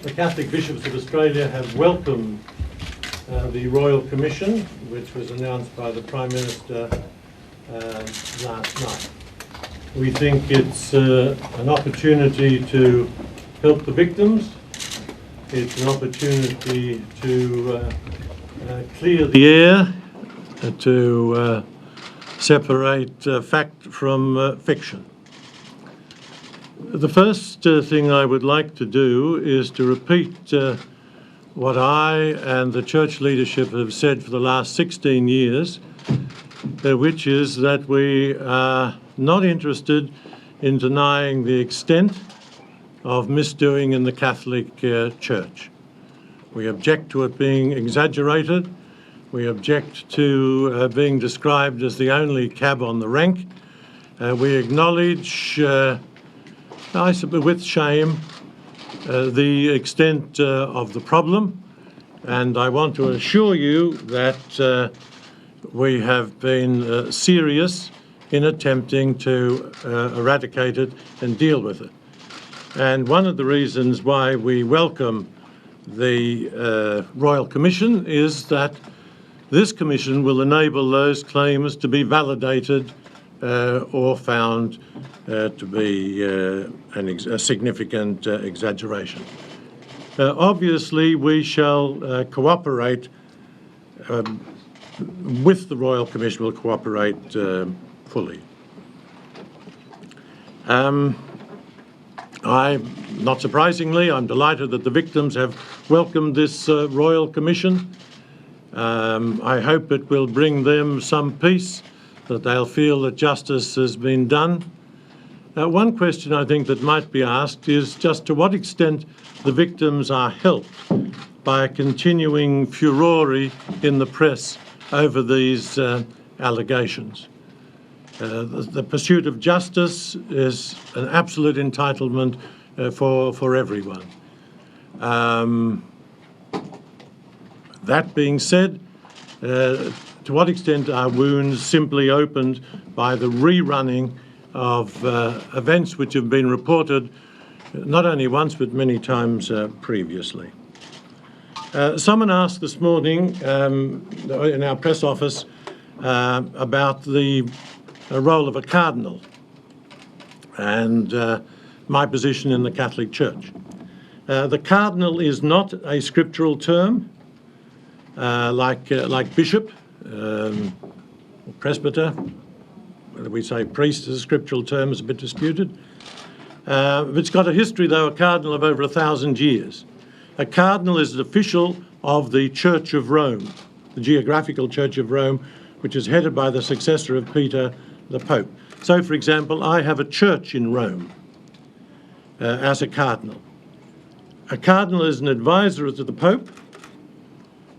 The Catholic Bishops of Australia have welcomed the Royal Commission, which was announced by the Prime Minister last night. We think it's an opportunity to help the victims. It's an opportunity to clear the air, to separate fact from fiction. The first thing I would like to do is to repeat what I and the church leadership have said for the last 16 years, which is that we are not interested in denying the extent of misdoing in the Catholic Church. We object to it being exaggerated. We object to being described as the only cab on the rank. We acknowledge, I suppose with shame, the extent of the problem, and I want to assure you that we have been serious in attempting to eradicate it and deal with it. And one of the reasons why we welcome the Royal Commission is that this commission will enable those claims to be validated or found to be a significant exaggeration. Obviously, we shall cooperate with the Royal Commission, will cooperate fully. Not surprisingly, I'm delighted that the victims have welcomed this Royal Commission. I hope it will bring them some peace, that they'll feel that justice has been done. One question I think that might be asked is just to what extent the victims are helped by a continuing furore in the press over these allegations. The pursuit of justice is an absolute entitlement for everyone. That being said, to what extent are wounds simply opened by the rerunning of events which have been reported not only once but many times previously? Someone asked this morning in our press office about the role of a cardinal and my position in the Catholic Church. The cardinal is not a scriptural term like bishop or presbyter. Whether we say priest is a scriptural term is a bit disputed. It's got a history, though, a cardinal of over 1,000 years. A cardinal is an official of the Church of Rome, the geographical Church of Rome, which is headed by the successor of Peter, the Pope. So, for example, I have a church in Rome as a cardinal. A cardinal is an advisor to the Pope,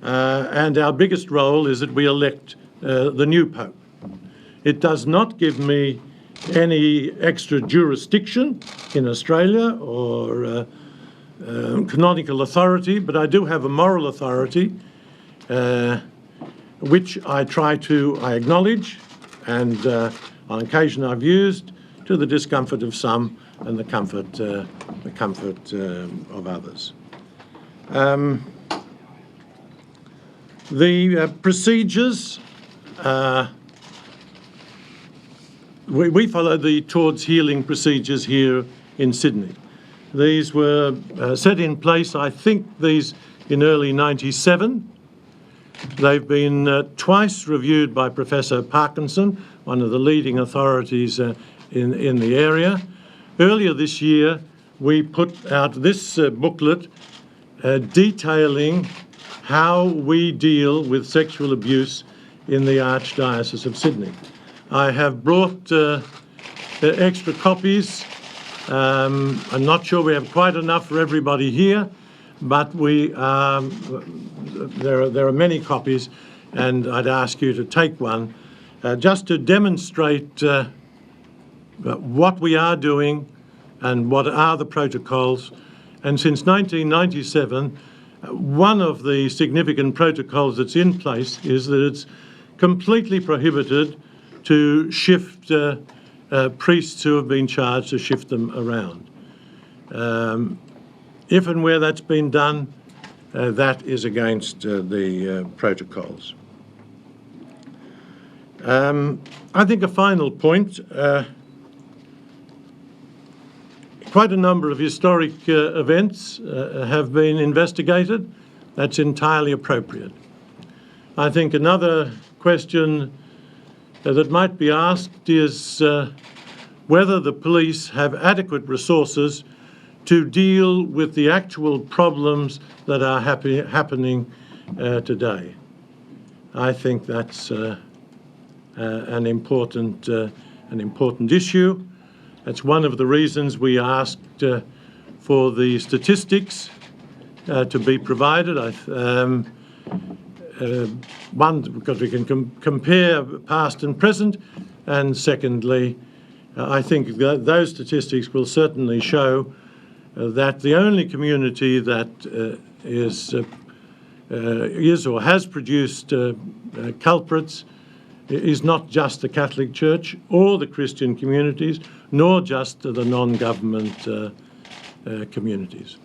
and our biggest role is that we elect the new Pope. It does not give me any extra jurisdiction in Australia or canonical authority, but I do have a moral authority, which I acknowledge, and on occasion I've used to the discomfort of some and the comfort of others. The procedures, we follow the Towards Healing procedures here in Sydney. These were set in place, I think, in early '97. They've been twice reviewed by Professor Parkinson, one of the leading authorities in the area. Earlier this year, we put out this booklet detailing how we deal with sexual abuse in the Archdiocese of Sydney. I have brought extra copies. I'm not sure we have quite enough for everybody here, but there are many copies, and I'd ask you to take one just to demonstrate what we are doing and what are the protocols. And since 1997, one of the significant protocols that's in place is that it's completely prohibited to shift priests who have been charged, to shift them around. if and where that's been done, that is against the protocols. I think a final point, quite a number of historic events have been investigated. That's entirely appropriate. I think another question that might be asked is whether the police have adequate resources to deal with the actual problems that are happening today. I think that's an important issue. That's one of the reasons we asked for the statistics to be provided. One, because we can compare past and present, and secondly, I think that those statistics will certainly show that the only community that is or has produced culprits is not just the Catholic Church or the Christian communities, nor just the non-government communities.